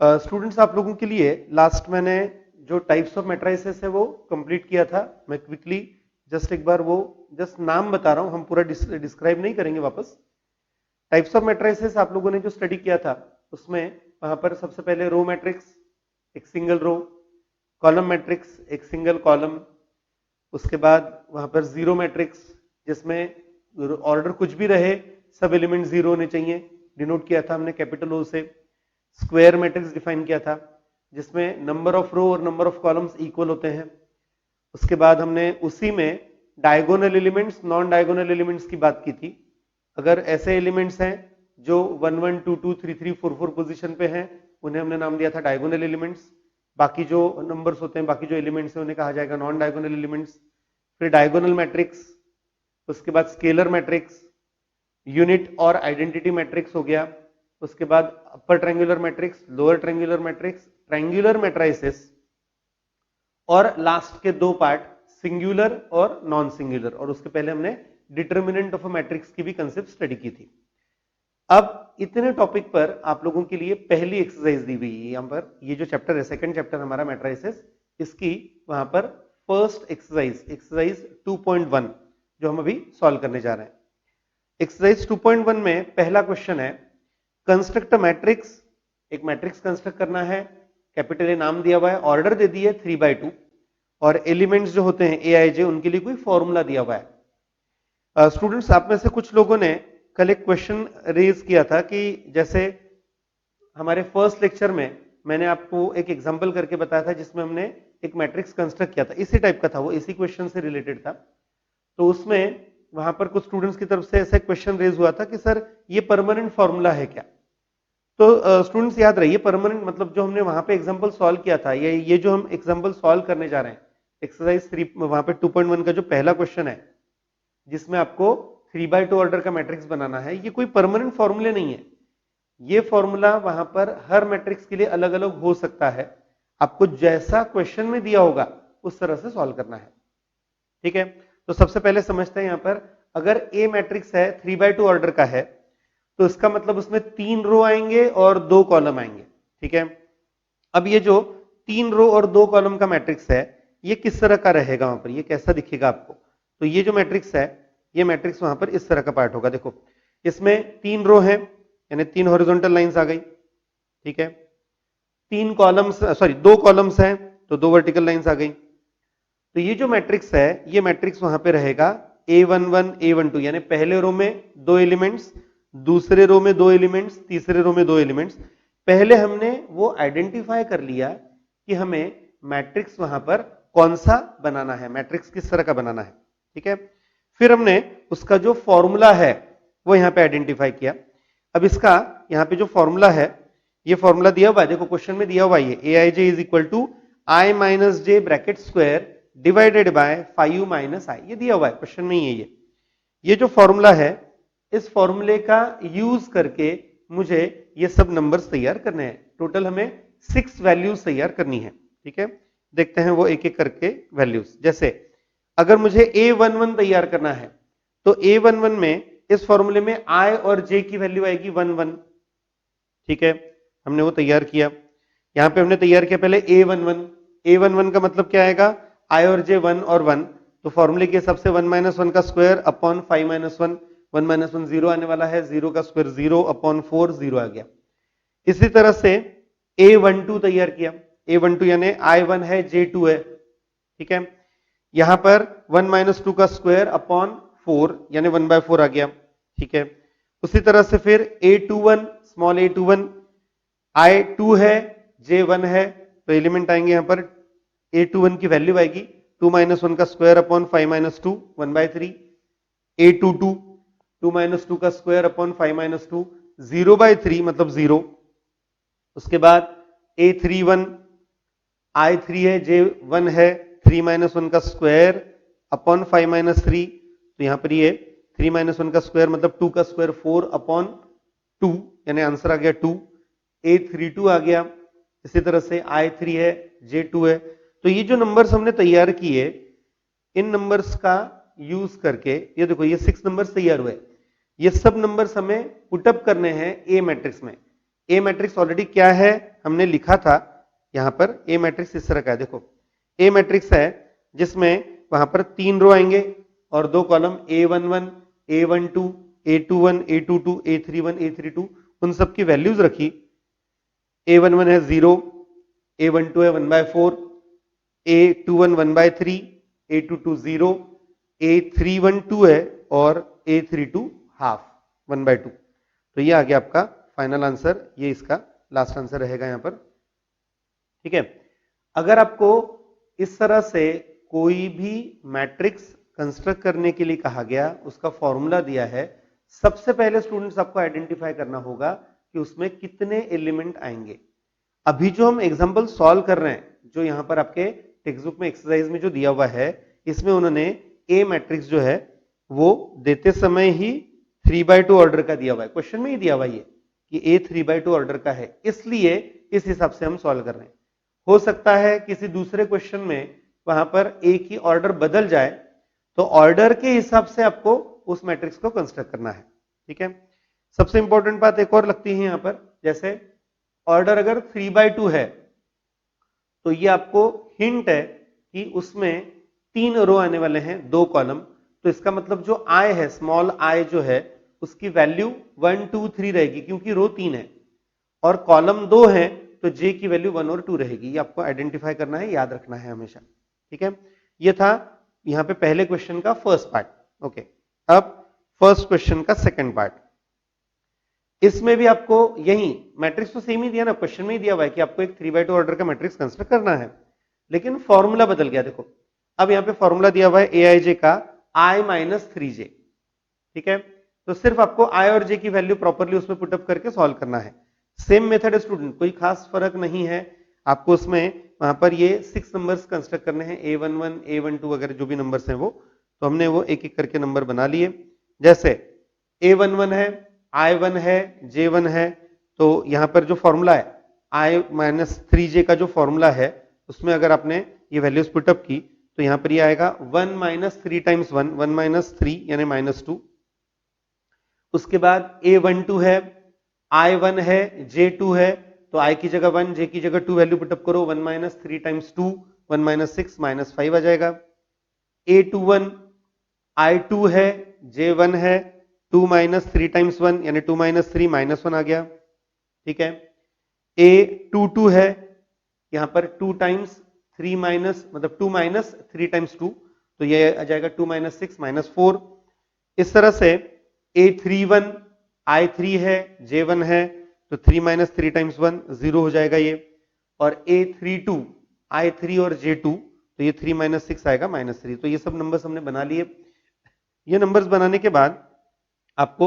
Students आप लोगों के लिए लास्ट मैंने जो टाइप्स ऑफ मैट्राइसेस है वो कंप्लीट किया था। मैं क्विकली जस्ट एक बार वो जस्ट नाम बता रहा हूं, हम पूरा डिस्क्राइब नहीं करेंगे वापस। टाइप्स ऑफ मैट्राइसेस आप लोगों ने जो स्टडी किया था उसमें वहां पर सबसे पहले रो मैट्रिक्स, एक सिंगल रो, कॉलम मैट्रिक्स, एक सिंगल कॉलम, उसके बाद वहां पर जीरो मैट्रिक्स जिसमें ऑर्डर कुछ भी रहे सब एलिमेंट जीरो होने चाहिए, डिनोट किया था हमने कैपिटल ओ से। स्क्वायर मैट्रिक्स डिफाइन किया था जिसमें नंबर ऑफ रो और नंबर ऑफ कॉलम्स इक्वल होते हैं। उसके बाद हमने उसी में diagonal elements, non diagonal elements की बात की थी। अगर ऐसे एलिमेंट्स हैं जो 1 1 2 2 3 3 4 4 पोजीशन पे हैं उन्हें हमने नाम दिया था डायगोनल एलिमेंट्स। बाकी जो नंबर्स होते हैं, बाकी जो एलिमेंट्स हैं उन्हें कहा जाएगा नॉन डायगोनल एलिमेंट्स। फिर डायगोनल मैट्रिक्स, उसके बाद स्केलर मैट्रिक्स, यूनिट और आइडेंटिटी मैट्रिक्स हो गया। उसके बाद upper triangular matrix, lower triangular matrix, triangular matrices, और लास्ट के दो पार्ट सिंगुलर और नॉन सिंगुलर। और उसके पहले हमने डिटर्मिनेंट ऑफ अ मैट्रिक्स की भी कंसेप्ट स्टडी की थी। अब इतने टॉपिक पर आप लोगों के लिए पहली एक्सरसाइज दी हुई है। यहां पर ये जो चैप्टर है, सेकंड चैप्टर हमारा मैट्राइसेस, इसकी वहां पर फर्स्ट एक्सरसाइज, एक्सरसाइज 2.1 जो हम अभी सॉल्व करने जा रहे हैं। एक्सरसाइज 2.1 में पहला क्वेश्चन है कंस्ट्रक्ट अ मैट्रिक्स। एक मैट्रिक्स कंस्ट्रक्ट करना है, कैपिटल ए नाम दिया हुआ है, ऑर्डर दे दी है 3/2 और एलिमेंट्स जो होते हैं ए आई जे उनके लिए कोई फॉर्मूला दिया हुआ है। स्टूडेंट्स आप में से कुछ लोगों ने कल एक क्वेश्चन रेज किया था कि जैसे हमारे फर्स्ट लेक्चर में मैंने आपको एक एग्जांपल करके बताया था जिसमें हमने एक मैट्रिक्स कंस्ट्रक्ट किया था, इसी टाइप का था वो, इसी क्वेश्चन से रिलेटेड था। तो उसमें वहां पर कुछ स्टूडेंट्स की तरफ से ऐसा क्वेश्चन रेज हुआ था कि सर ये परमानेंट फॉर्मूला है क्या। तो स्टूडेंट्स याद रहिए, परमानेंट मतलब जो हमने वहां पे एग्जांपल सॉल्व किया था, ये जो हम एग्जांपल सॉल्व करने जा रहे हैं एक्सरसाइज 3 वहां पे 2.1 का जो पहला क्वेश्चन है जिसमें आपको 3/2 ऑर्डर का मैट्रिक्स बनाना है, ये कोई परमानेंट फॉर्मूले नहीं है। ये फॉर्मूला वहां पर हर मैट्रिक्स के लिए अलग अलग हो सकता है। आपको जैसा क्वेश्चन में दिया होगा उस तरह से सॉल्व करना है। ठीक है, तो सबसे पहले समझते हैं यहां पर, अगर ए मैट्रिक्स है 3/2 ऑर्डर का है तो इसका मतलब उसमें 3 रो आएंगे और 2 कॉलम आएंगे। ठीक है, अब ये जो 3 रो और 2 कॉलम का मैट्रिक्स है ये किस तरह का रहेगा, वहां पर ये कैसा दिखेगा आपको। तो ये जो मैट्रिक्स है ये मैट्रिक्स वहां पर इस तरह का पार्ट होगा। देखो इसमें 3 रो है यानी 3 हॉरिजॉन्टल लाइंस आ गई। ठीक है, 3 कॉलम्स, सॉरी 2 कॉलम्स हैं तो 2 वर्टिकल लाइंस आ गई। तो ये जो मैट्रिक्स है ये मैट्रिक्स वहां पे रहेगा A11 A12 यानी पहले रो में 2 एलिमेंट्स, दूसरे रो में 2 एलिमेंट्स, तीसरे रो में 2 एलिमेंट्स। पहले हमने वो आइडेंटिफाई कर लिया कि हमें मैट्रिक्स वहां पर कौन सा बनाना है, मैट्रिक्स किस तरह का बनाना है। ठीक है, फिर हमने उसका जो फॉर्मूला है वो यहां पे आइडेंटिफाई किया। अब इसका यहां पे जो फॉर्मूला है ये फॉर्मूला दिया हुआ है, देखो क्वेश्चन में दिया हुआ है A I J is equal to I minus J bracket square divided by 5 minus I, ये दिया हुआ है क्वेश्चन में ही है। ये जो फॉर्मूला है इस फॉर्मूले का यूज करके मुझे ये सब नंबर्स तैयार करने हैं। टोटल हमें 6 वैल्यूज तैयार करनी है। ठीक है, देखते हैं वो एक एक करके वैल्यूज। जैसे अगर मुझे A11 तैयार करना है तो A11 में इस फॉर्मूले में I और J की वैल्यू आएगी 1 1। ठीक है, हमने वो तैयार किया। यहां पे हमने तैयार किया पहले A11, A11 का मतलब क्या आएगा, I और J 1 और 1, तो फॉर्मूले के हिसाब से 1 - 1 का स्क्वायर अपॉन 5 - 1, 1 - 1 0 आने वाला है, 0 का स्क्वायर 0 अपॉन 4, 0 आ गया। इसी तरह से A12 तैयार किया, A12 यानी I1 है J2 है। ठीक है, यहां पर 1 - 2 का स्क्वायर अपॉन 4 यानी 1/4 आ गया। ठीक है, उसी तरह से फिर A21, स्मॉल A21, I2 है J1 है, तो एलिमेंट आएंगे यहां पर A21 की वैल्यू आएगी 2 - 1 का स्क्वायर अपॉन 5 - 2, 1/3। A22, 2 - 2 का स्क्वायर अपॉन 5 - 2, 0/3 मतलब 0। उसके बाद A31, I3 है J1 है, 3 - 1 का स्क्वायर अपॉन 5 - 3, तो यहां पर ये 3 - 1 का स्क्वायर मतलब 2 का स्क्वायर 4 अपॉन 2 यानी आंसर आ गया 2। A32 आ गया। इसी तरह से I3 है J2 है। तो ये जो नंबर्स हमने तैयार किए इन नंबर्स का यूज करके, ये देखो ये 6 नंबर्स तैयार हुए, ये सब नंबर्स हमें पुटअप करने हैं ए मैट्रिक्स में। ए मैट्रिक्स ऑलरेडी क्या है हमने लिखा था, यहां पर ए मैट्रिक्स इस तरह का है। देखो ए मैट्रिक्स है जिसमें वहां पर 3 रो आएंगे और 2 column A11, A12, A21, A22, A31, A32, उन सब की वैल्यूज रखी। A11 है 0, A12 है 1/4, A21 1/3, A22 0, A31 2 है और A32 हाफ 1/2। तो ये आ गया आपका फाइनल आंसर, ये इसका लास्ट आंसर रहेगा यहां पर। ठीक है, अगर आपको इस तरह से कोई भी मैट्रिक्स कंस्ट्रक्ट करने के लिए कहा गया, उसका फॉर्मूला दिया है, सबसे पहले स्टूडेंट्स आपको आइडेंटिफाई करना होगा कि उसमें कितने एलिमेंट आएंगे। अभी जो हम एग्जांपल सॉल्व कर रहे हैं, जो यहां पर आपके टेक्स्ट बुक में एक्सरसाइज में जो दिया हुआ है, इसमें उन्होंने ए मैट्रिक्स जो है वो देते समय ही 3/2 ऑर्डर का दिया हुआ है, क्वेश्चन में ही दिया हुआ है कि ए 3/2 ऑर्डर का है, इसलिए इस हिसाब से हम सॉल्व कर रहे हैं। हो सकता है किसी दूसरे क्वेश्चन में वहां पर ए की ऑर्डर बदल जाए, तो ऑर्डर के हिसाब से आपको उस मैट्रिक्स को कंस्ट्रक्ट करना है। ठीक है, सबसे इंपॉर्टेंट बात एक और लगती है यहां पर, जैसे ऑर्डर अगर 3/2 है तो ये आपको हिंट है कि उसमें 3 रो आने वाले हैं, 2 कॉलम, तो इसका मतलब जो आई है, स्मॉल आई जो है, उसकी वैल्यू 1 2 3 रहेगी क्योंकि रो 3 है, और कॉलम 2 है तो जे की वैल्यू 1 और 2 रहेगी। ये आपको आइडेंटिफाई करना है, याद रखना है हमेशा। ठीक है, ये था यहां पे पहले क्वेश्चन का फर्स्ट पार्ट। ओके, अब फर्स्ट क्वेश्चन का सेकंड पार्ट। इसमें भी आपको यही मैट्रिक्स तो सेम ही दिया ना, क्वेश्चन में ही दिया हुआ है कि आपको एक 3/2 ऑर्डर का मैट्रिक्स कंस्ट्रक्ट करना है, लेकिन फॉर्मूला बदल गया। देखो अब यहां पे फॉर्मूला दिया हुआ है aij का i-3j। ठीक है, तो सिर्फ आपको i और j की वैल्यू प्रॉपरली उसमें पुटअप करके सॉल्व करना है। सेम मेथड है स्टूडेंट, कोई खास फर्क नहीं है आपको उसमें। वहां पर ये 6 नंबर्स कंस्ट्रक्ट करने हैं, A11, A12 वगैरह जो भी नंबर्स हैं वो, तो हमने वो एक एक करके नंबर बना लिए। जैसे A11 है, I1 है, J1 है, तो यहां पर जो फॉर्मूला है i-3j का जो फॉर्मूला है, उसमें अगर आपने ये वैल्यूज पुटअप की तो यहां पर ये आएगा 1 - 3 टाइम्स 1, 1 - 3 यानी -2। उसके बाद A12 है, I1 है, J2 है, तो I की जगह 1, J की जगह 2 वैल्यू पुटअप करो, 1 - 3 टाइम्स 2, 1 - 6 -5 आ जाएगा। A21 I2 है, J1 है, 2 - 3 टाइम्स 1 यानी 2 - 3 -1 आ गया। ठीक है, A22 है, यहां पर 2 टाइम्स 3 माइनस मतलब 2 - 3 टाइम्स 2, तो ये आ जाएगा 2 - 6 -4। इस तरह से A31 I3 है, J1 है, तो 3 - 3 टाइम्स 1 0 हो जाएगा ये। और A32 I3 और J2, तो ये 3 - 6 आएगा -3। तो ये सब नंबर्स हमने बना लिए। ये नंबर्स बनाने के बाद आपको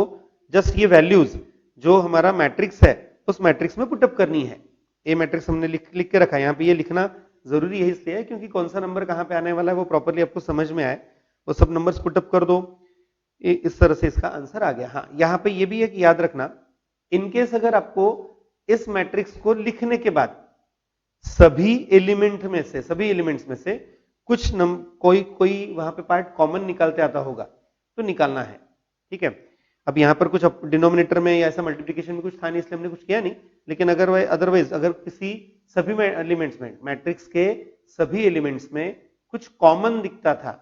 जस्ट ये वैल्यूज जो हमारा मैट्रिक्स है उस मैट्रिक्स में पुटअप करनी है। ए मैट्रिक्स हमने लिख के रखा है, यहाँ पे ये लिखना जरूरी है इसलिए क्योंकि कौन सा नंबर कहां पे आने वाला है वो प्रॉपरली आपको समझ में आए। वो सब नंबर्स पुटअप कर दो, इस तरह से इसका आंसर आ गया। हाँ, यहाँ पे ये भी एक याद रखना, इनकेस अगर आपको इस मैट्रिक्स को लिखने के बाद सभी एलिमेंट्स में से कुछ कोई वहां पे पार्ट कॉमन निकालते आता होगा तो निकालना है। ठीक है, अब यहां पर कुछ डिनोमिनेटर में या ऐसा मल्टीप्लिकेशन में कुछ था नहीं इसलिए हमने कुछ किया नहीं, लेकिन अदरवाइज अगर किसी सभी एलिमेंट्स में, मैट्रिक्स के सभी एलिमेंट्स में कुछ कॉमन दिखता था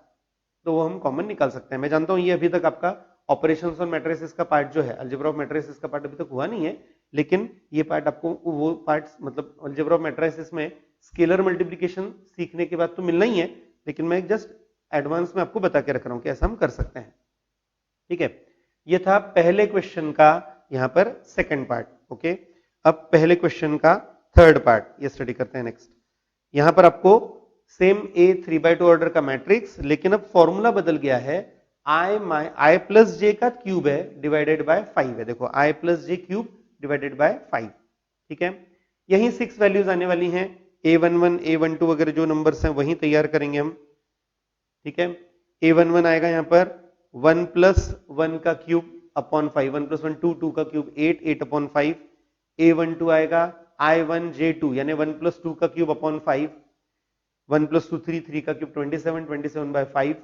तो वो हम कॉमन निकाल सकते हैं। मैं जानता हूं ये अभी तक आपका ऑपरेशंस और मैट्रिसेस का पार्ट जो है, अलजेब्रा ऑफ मैट्रिसेस का पार्ट अभी तक हुआ नहीं है, लेकिन ये पार्ट आपको वो पार्ट मतलब अलजेब्रा ऑफ मैट्रिसेस में स्केलर मल्टीप्लिकेशन सीखने के बाद तो मिलना ही है, लेकिन मैं जस्ट एडवांस में आपको बता के रख रहा हूं कि ऐसा हम कर सकते हैं। ठीक है, ये था पहले क्वेश्चन का यहां पर सेकंड पार्ट। ओके, अब पहले क्वेश्चन का थर्ड पार्ट ये स्टडी करते हैं नेक्स्ट। यहां पर आपको सेम ए 3/2 ऑर्डर का मैट्रिक्स, लेकिन अब फॉर्मूला बदल गया है, आई प्लस जे का क्यूब है डिवाइडेड बाय 5 है। देखो I plus J cube divided by 5। ठीक है, यही 6 वैल्यूज आने वाली हैं, A11 A12 वगैरह जो नंबर्स हैं वही तैयार करेंगे हम। ठीक है, A11 आएगा यहां पर 1 + 1 का क्यूब अपॉन 5, 1 + 1 2, 2 का क्यूब 8, 8/5। A12 आएगा I1 J2 यानी 1 + 2 का क्यूब अपॉन 5, 1 + 2 3, 3 का क्यूब 27, 27/5।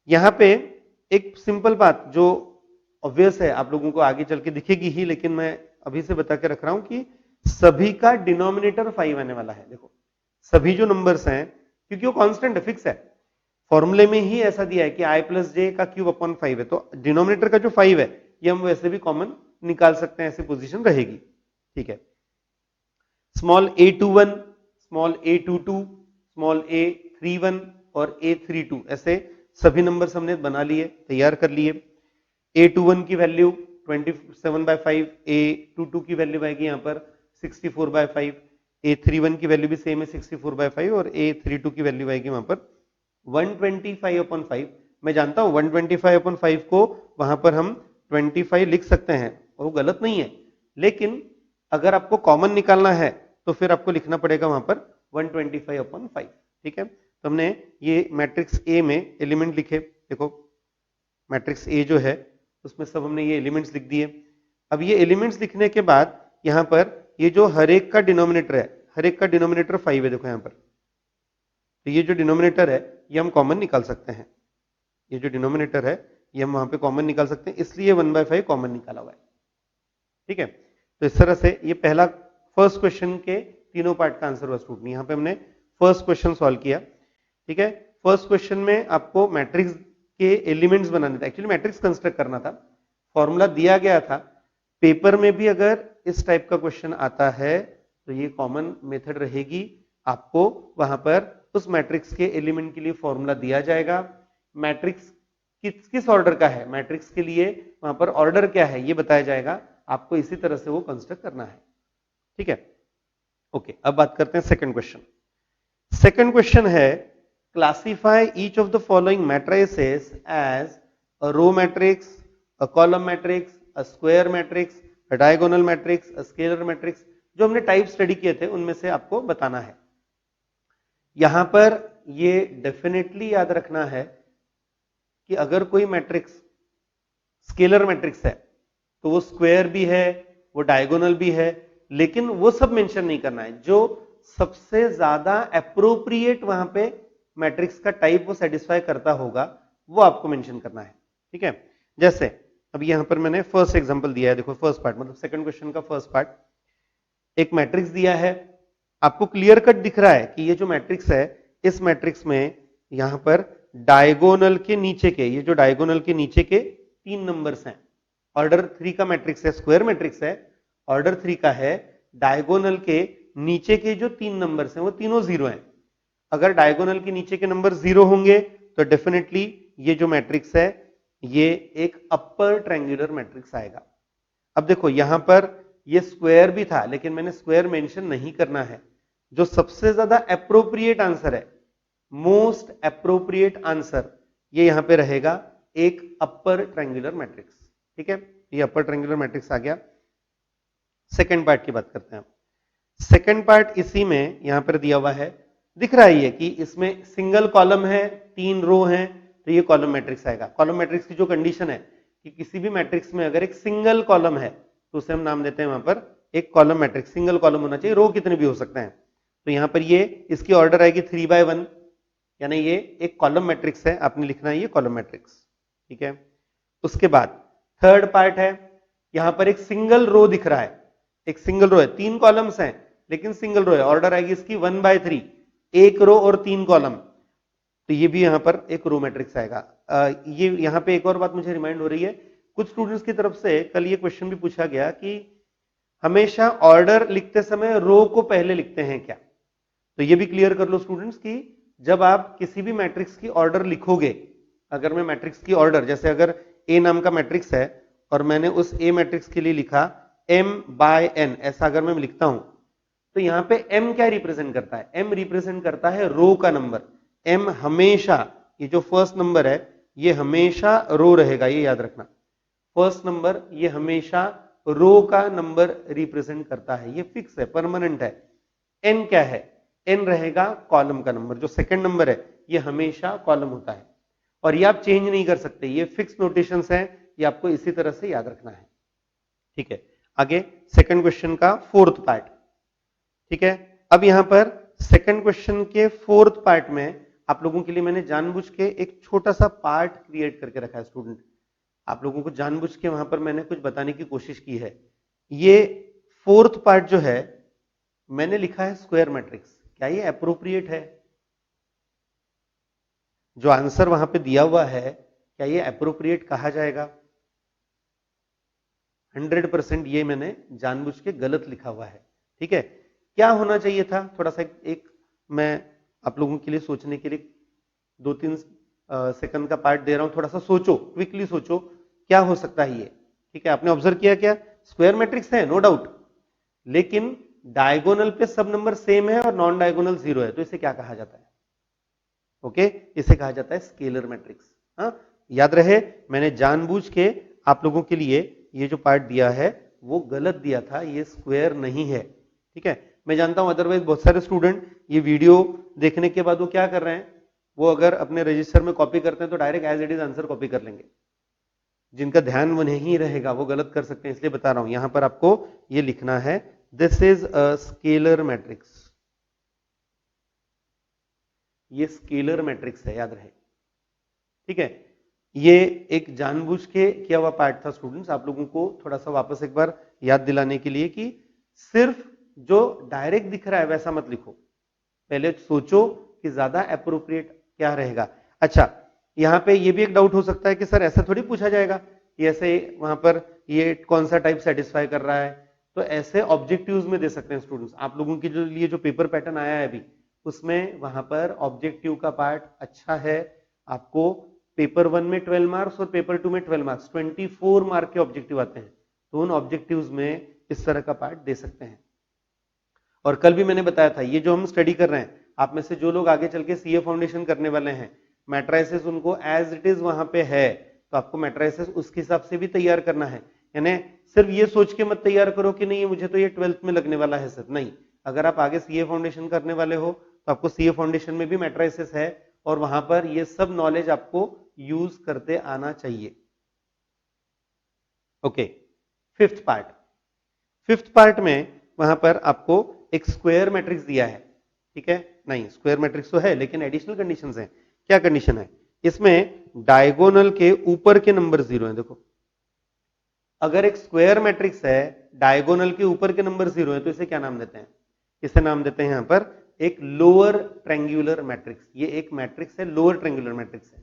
यहां पे एक सिंपल बात जो ऑब्वियस है, आप लोगों को आगे चल के दिखेगी ही, लेकिन मैं अभी से बता के रख रहा हूं कि सभी का डिनोमिनेटर 5 आने वाला है। देखो सभी जो नंबर्स हैं, क्योंकि वो कांस्टेंट है, फिक्स है, फॉर्मूले में ही ऐसा दिया है कि i प्लस जे का क्यूब अपॉन 5 है, तो डिनोमिनेटर का जो 5 है ये हम वैसे भी कॉमन निकाल सकते हैं, ऐसी पोजीशन रहेगी। ठीक है, small a21, small a22, small a31 और a32 ऐसे सभी नंबर्स हमने बना लिए, तैयार कर लिए। a21 की वैल्यू 27/5, a22 की वैल्यू आएगी यहाँ पर 64/5, a31 की वैल्यू भी सेम है 64/5 और a32 की वैल्यू आएगी वहां पर 125/5। मैं जानता हूं 125/5 को वहां पर हम 25 लिख सकते हैं, वो गलत नहीं है, लेकिन अगर आपको कॉमन निकालना है तो फिर आपको लिखना पड़ेगा वहां पर 125/5। ठीक है, तो हमने ये मैट्रिक्स ए में एलिमेंट लिखे। देखो मैट्रिक्स ए जो है उसमें सब हमने ये एलिमेंट्स लिख दिए। अब ये एलिमेंट्स लिखने के बाद यहां पर ये जो हर एक का डिनोमिनेटर है, हर एक का डिनोमिनेटर 5 है। देखो यहां पर तो ये जो डिनोमिनेटर है ये हम कॉमन निकाल सकते हैं, ये जो डिनोमिनेटर है ये हम वहां पे कॉमन निकाल सकते हैं, इसलिए 1/5 कॉमन निकाला हुआ है। ठीक है, तो इस तरह से ये पहला फर्स्ट क्वेश्चन के तीनों पार्ट का आंसर हुआ स्टूडेंट। यहां पे हमने फर्स्ट क्वेश्चन सॉल्व किया। ठीक है, फर्स्ट क्वेश्चन में आपको मैट्रिक्स के एलिमेंट्स बनाने थे, एक्चुअली मैट्रिक्स कंस्ट्रक्ट करना था, फॉर्मूला दिया गया था। पेपर में भी अगर इस टाइप का क्वेश्चन आता है तो ये कॉमन मेथड रहेगी, आपको वहां पर उस मैट्रिक्स के एलिमेंट के लिए फॉर्मूला दिया जाएगा। मैट्रिक्स किस ऑर्डर का है, मैट्रिक्स के लिए वहां पर ऑर्डर क्या है ये बताया जाएगा, आपको इसी तरह से वो कंस्ट्रक्ट करना है। ठीक है, ओके, अब बात करते हैं सेकंड क्वेश्चन। सेकंड क्वेश्चन है classify each of the following matrices as a row matrix, a column matrix, a square matrix, a diagonal matrix, a scalar matrix. जो हमने टाइप स्टडी किए थे उनमें से आपको बताना है। यहां पर ये डेफिनेटली याद रखना है कि अगर कोई मैट्रिक्स स्केलर मैट्रिक्स है तो वो स्क्वायर भी है, वो डायगोनल भी है, लेकिन वो सब मेंशन नहीं करना है। जो सबसे ज्यादा एप्रोप्रिएट वहां पे मैट्रिक्स का टाइप वो सेटिस्फाई करता होगा वो आपको मेंशन करना है। ठीक है, जैसे अभी यहां पर मैंने फर्स्ट एग्जांपल दिया है। देखो फर्स्ट पार्ट मतलब सेकंड क्वेश्चन का फर्स्ट पार्ट, एक मैट्रिक्स दिया है, आपको क्लियर कट दिख रहा है कि ये जो मैट्रिक्स है इस मैट्रिक्स में यहां पर डायगोनल के नीचे के, ये जो डायगोनल के नीचे के 3 नंबर्स हैं। ऑर्डर 3 का मैट्रिक्स है, स्क्वायर मैट्रिक्स है, ऑर्डर 3 का है, डायगोनल के नीचे के जो 3 नंबर्स हैं वो तीनों जीरो हैं। अगर डायगोनल के नीचे के नंबर जीरो होंगे तो डेफिनेटली ये जो मैट्रिक्स है ये एक अपर ट्रायंगुलर मैट्रिक्स आएगा। अब देखो यहां पर ये स्क्वायर भी था लेकिन मैंने स्क्वायर मेंशन नहीं करना है। जो सबसे ज्यादा एप्रोप्रिएट आंसर है, मोस्ट एप्रोप्रिएट आंसर, ये यहां पे रहेगा एक अपर ट्रायंगुलर मैट्रिक्स। ठीक है, ये अपर ट्रायंगुलर मैट्रिक्स आ गया। सेकंड पार्ट की बात करते हैं। सेकंड पार्ट इसी में यहां पर दिया हुआ है, दिख रहा है ये कि इसमें सिंगल कॉलम है, 3 रो हैं, तो ये कॉलम मैट्रिक्स आएगा। कॉलम मैट्रिक्स की जो कंडीशन है कि किसी भी मैट्रिक्स में अगर एक सिंगल कॉलम है तो उसे हम नाम देते हैं वहां पर एक कॉलम मैट्रिक्स। सिंगल कॉलम होना चाहिए, रो कितने भी हो सकते हैं। तो यहां पर ये इसकी ऑर्डर आएगी 3/1, यानी ये एक कॉलम मैट्रिक्स है, आपने लिखना है ये कॉलम मैट्रिक्स। ठीक है, उसके बाद थर्ड पार्ट है, यहां पर एक सिंगल रो दिख रहा है, एक सिंगल रो है, 3 कॉलम्स हैं लेकिन सिंगल रो है, ऑर्डर आएगी इसकी 1/3, एक रो और 3 कॉलम, तो ये भी यहां पर एक रो मैट्रिक्स आएगा। ये यहां पे एक और बात मुझे रिमाइंड हो रही है, कुछ स्टूडेंट्स की तरफ से कल ये क्वेश्चन भी पूछा गया कि हमेशा ऑर्डर लिखते समय रो को पहले लिखते हैं क्या। तो ये भी क्लियर कर लो स्टूडेंट्स कि जब आप किसी भी मैट्रिक्स की ऑर्डर लिखोगे, अगर मैं मैट्रिक्स की ऑर्डर, जैसे अगर ए नाम का मैट्रिक्स है और मैंने उस ए मैट्रिक्स के लिए लिखा m/n, ऐसा अगर मैं लिखता हूं तो यहां पे m क्या रिप्रेजेंट करता है, m रिप्रेजेंट करता है रो का नंबर। m हमेशा, ये जो फर्स्ट नंबर है ये हमेशा रो रहेगा, ये याद रखना। फर्स्ट नंबर ये हमेशा रो का नंबर रिप्रेजेंट करता है, ये फिक्स है, परमानेंट है। n क्या है, n रहेगा कॉलम का नंबर। जो सेकंड नंबर है ये हमेशा कॉलम होता है और ये आप चेंज नहीं कर सकते, ये फिक्स नोटेशंस हैं, ये आपको इसी तरह से याद रखना है। ठीक है, आगे सेकंड क्वेश्चन का फोर्थ पार्ट। ठीक है, अब यहां पर सेकंड क्वेश्चन के फोर्थ पार्ट में आप लोगों के लिए मैंने जानबूझ के एक छोटा सा पार्ट क्रिएट करके रखा है स्टूडेंट। आप लोगों को जानबूझ के वहां पर मैंने कुछ बताने की कोशिश की है ये फोर्थ पार्ट जो है मैंने लिखा है स्क्वायर मैट्रिक्स, क्या ये अप्रोप्रिएट है? जो आंसर वहां पे दिया हुआ है क्या ये अप्रोप्रिएट कहा जाएगा? 100% ये मैंने जानबूझ के गलत लिखा हुआ है। ठीक है, क्या होना चाहिए था? थोड़ा सा एक मैं आप लोगों के लिए सोचने के लिए 2-3 सेकंड का पार्ट दे रहा हूं, थोड़ा सा सोचो, क्विकली सोचो क्या हो सकता है ये। ठीक है, आपने ऑब्जर्व किया क्या? स्क्वायर मैट्रिक्स है नो डाउट, लेकिन डायगोनल पे सब नंबर सेम है और नॉन डायगोनल 0 है, तो इसे क्या कहा जाता है? ओके, इसे कहा जाता है स्केलर मैट्रिक्स। हाँ, याद रहे मैंने जानबूझ के आप लोगों के लिए ये जो पार्ट दिया है वो गलत दिया था, ये स्क्वायर नहीं है। ठीक है, मैं जानता हूं अदरवाइज बहुत सारे स्टूडेंट ये वीडियो देखने के बाद वो क्या कर रहे हैं, वो अगर अपने रजिस्टर में कॉपी करते हैं तो direct as it is answer copy कर लेंगे। जिनका ध्यान वो नहीं रहेगा वो गलत कर सकते हैं, इसलिए बता रहा हूं यहां पर आपको ये लिखना है, this is a scalar matrix. ये स्केलर मैट्रिक्स है, याद रहे। ठीक है, ये एक जानबूझ के किया हुआ पार्ट था स्टूडेंट्स, आप लोगों को थोड़ा सा वापस एक बार याद दिलाने के लिए कि सिर्फ जो डायरेक्ट दिख रहा है वैसा मत लिखो, पहले सोचो कि ज्यादा अप्रोप्रिएट क्या रहेगा। अच्छा, यहां पे ये भी एक डाउट हो सकता है कि सर ऐसा थोड़ी पूछा जाएगा, ये ऐसे वहां पर ये कौन सा टाइप सेटिस्फाई कर रहा है, तो ऐसे ऑब्जेक्टिव्स में दे सकते हैं स्टूडेंट्स। आप लोगों के लिए जो पेपर पैटर्न आया है अभी, उसमें वहां पर ऑब्जेक्टिव का पार्ट अच्छा है। आपको पेपर 1 में 12 मार्क्स और पेपर 2 में 12 मार्क्स, 24 मार्क के ऑब्जेक्टिव आते हैं, तो उन ऑब्जेक्टिव्स में इस तरह का पार्ट दे सकते हैं। और कल भी मैंने बताया था ये जो हम स्टडी कर रहे हैं, आप में से जो लोग आगे चल के सीए फाउंडेशन करने वाले हैं, मैट्राइसिस उनको एज इट इज वहां पे है, तो आपको मैट्राइसिस उसके हिसाब से भी तैयार करना है। यानी सिर्फ ये सोच के मत तैयार करो कि नहीं मुझे तो ये 12th में लगने वाला है सर, नहीं। अगर आप आगे सीए फाउंडेशन करने वाले हो तो आपको सीए फाउंडेशन में भी मैट्राइसिस है और वहां पर ये सब नॉलेज आपको यूज करते आना चाहिए। ओके, फिफ्थ पार्ट में वहां पर आपको एक स्क्वायर मैट्रिक्स दिया है। ठीक है, नहीं स्क्वायर मैट्रिक्स तो है लेकिन एडिशनल कंडीशंस हैं। क्या कंडीशन है इसमें? डायगोनल के ऊपर के नंबर 0 हैं। देखो, अगर एक स्क्वायर मैट्रिक्स है, डायगोनल के ऊपर के नंबर 0 है, तो इसे क्या नाम देते हैं? इसे नाम देते हैं यहां पर एक लोअर ट्रायंगुलर मैट्रिक्स। ये एक मैट्रिक्स है, लोअर ट्रायंगुलर मैट्रिक्स है।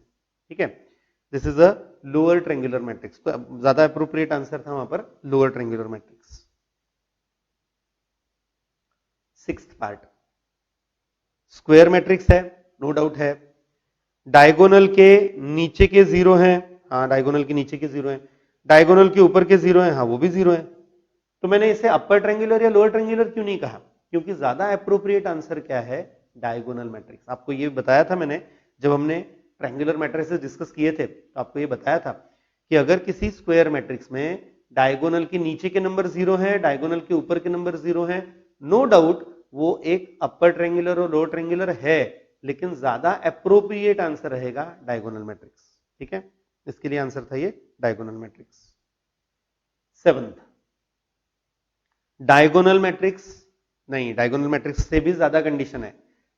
ठीक है, this is a lower triangular matrix, तो ज्यादा अप्रोप्रिएट आंसर था वहां पर lower triangular matrix. Sixth part, square matrix है, नो डाउट है। डायगोनल के नीचे के 0 हैं, हाँ डायगोनल के नीचे के 0 हैं। डायगोनल के ऊपर के 0 हैं, हाँ वो भी 0 हैं। तो मैंने इसे अपर ट्रायंगुलर या लोअर ट्रायंगुलर क्यों नहीं कहा? क्योंकि ज्यादा अप्रोप्रिएट आंसर क्या है? Diagonal matrix. आपको ये बताया था मैंने जब हमने ट्रायंगुलर मैट्रिक्स डिस्कस किए थे, तो आपको ये बताया था कि अगर किसी स्क्वायर मैट्रिक्स में डायगोनल के नीचे के नंबर 0 है, डायगोनल के ऊपर के नंबर 0 है, नो डाउट वो एक अपर ट्रायंगुलर और लोअर ट्रायंगुलर है, लेकिन ज्यादा अप्रोप्रिएट आंसर रहेगा डायगोनल मैट्रिक्स। ठीक है, इसके लिए आंसर था ये diagonal matrix. Seventh, diagonal matrix, नहीं डायगोनल मैट्रिक्स से भी ज्यादा कंडीशन है।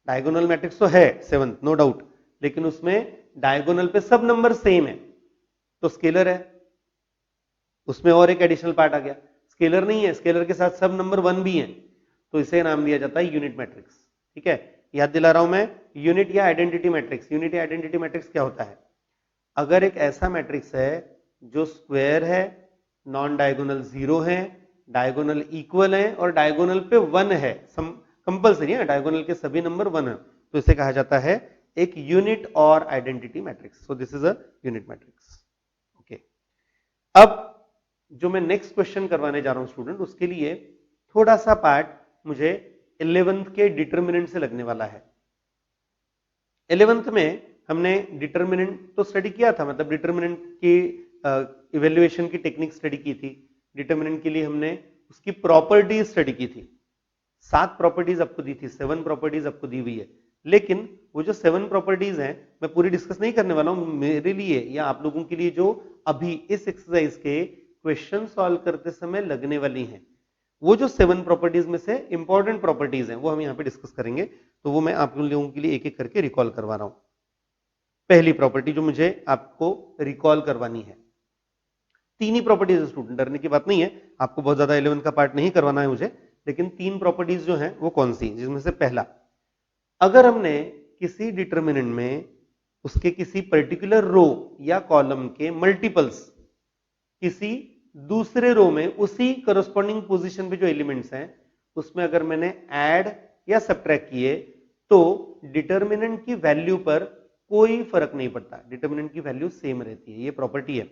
डायगोनल मैट्रिक्स तो है सेवंथ नो डाउट, लेकिन उसमें डायगोनल पे सब नंबर सेम है, तो स्केलर है। उसमें और एक एडिशनल पार्ट आ गया, स्केलर नहीं है, स्केलर के साथ सब नंबर 1 भी है, तो इसे नाम दिया जाता है यूनिट मैट्रिक्स। ठीक है, याद दिला रहा हूं मैं, यूनिट या आइडेंटिटी मैट्रिक्स। यूनिट या आइडेंटिटी मैट्रिक्स क्या होता है? अगर एक ऐसा मैट्रिक्स है जो स्क्वायर है, नॉन डायगोनल 0 है, डायगोनल इक्वल है और डायगोनल पे 1 है, कंपल्सरी है, डायगोनल के सभी नंबर 1 है, तो इसे कहा जाता है एक यूनिट और identity matrix. So this is a unit matrix. Okay, अब जो मैं नेक्स्ट क्वेश्चन करवाने जा रहा हूं स्टूडेंट, उसके लिए थोड़ा सा पार्ट मुझे 11th के डिटर्मिनेंट से लगने वाला है। 11th में हमने डिटर्मिनेंट तो स्टडी किया था, मतलब डिटर्मिनेंट की इवेल्युएशन की टेक्निक स्टडी की थी। डिटर्मिनेंट के लिए हमने उसकी प्रॉपर्टीज स्टडी की थी, 7 प्रॉपर्टीज आपको दी थी, 7 प्रॉपर्टीज आपको दी हुई है। लेकिन वो जो 7 प्रॉपर्टीज हैं मैं पूरी डिस्कस नहीं करने वाला हूं, मेरे लिए या आप लोगों के लिए जो अभी इस एक्सरसाइज के क्वेश्चन सॉल्व करते समय लगने वाली हैं, वो जो 7 प्रॉपर्टीज में से इंपॉर्टेंट प्रॉपर्टीज हैं वो हम यहां पे डिस्कस करेंगे। तो वो मैं आप लोगों के लिए एक एक करके रिकॉल करवा रहा हूं। पहली प्रॉपर्टी जो मुझे आपको रिकॉल करवानी है, तीन ही प्रॉपर्टीज है स्टूडेंट, डरने की बात नहीं है, आपको बहुत ज्यादा 11 का पार्ट नहीं करवाना है मुझे, लेकिन तीन प्रॉपर्टीज जो हैं वो कौन सी, जिसमें से पहला, अगर हमने किसी डिटर्मिनेंट में उसके किसी पर्टिकुलर रो या कॉलम के मल्टीपल्स किसी दूसरे रो में उसी करस्पॉन्डिंग पोजीशन पे जो एलिमेंट्स हैं उसमें अगर मैंने ऐड या सब्ट्रैक्ट किए तो डिटर्मिनेंट की वैल्यू पर कोई फर्क नहीं पड़ता, डिटर्मिनेंट की वैल्यू सेम रहती है, ये प्रॉपर्टी है।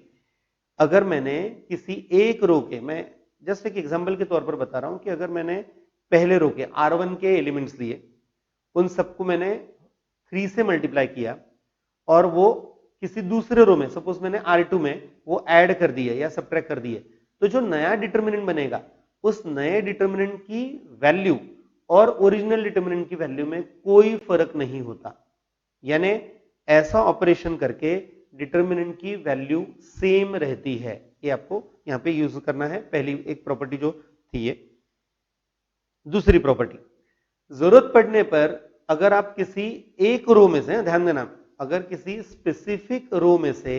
अगर मैंने किसी एक रो के, मैं जस्ट एक एग्जांपल के तौर पर बता रहा हूं कि अगर मैंने पहले रो के R1 के एलिमेंट्स लिए, उन सबको मैंने 3 से मल्टीप्लाई किया और वो किसी दूसरे रो में, सपोज मैंने R2 में वो ऐड कर दिए या सब्ट्रैक्ट कर दिए, तो जो नया डिटर्मिनेंट बनेगा उस नए डिटर्मिनेंट की वैल्यू और ओरिजिनल डिटर्मिनेंट की वैल्यू में कोई फर्क नहीं होता। यानी ऐसा ऑपरेशन करके डिटर्मिनेंट की वैल्यू सेम रहती है, ये आपको यहां पे यूज करना है। पहली एक प्रॉपर्टी जो थी ये। दूसरी प्रॉपर्टी, जरूरत पड़ने पर अगर आप किसी एक रो में से, ध्यान देना, अगर किसी स्पेसिफिक रो में से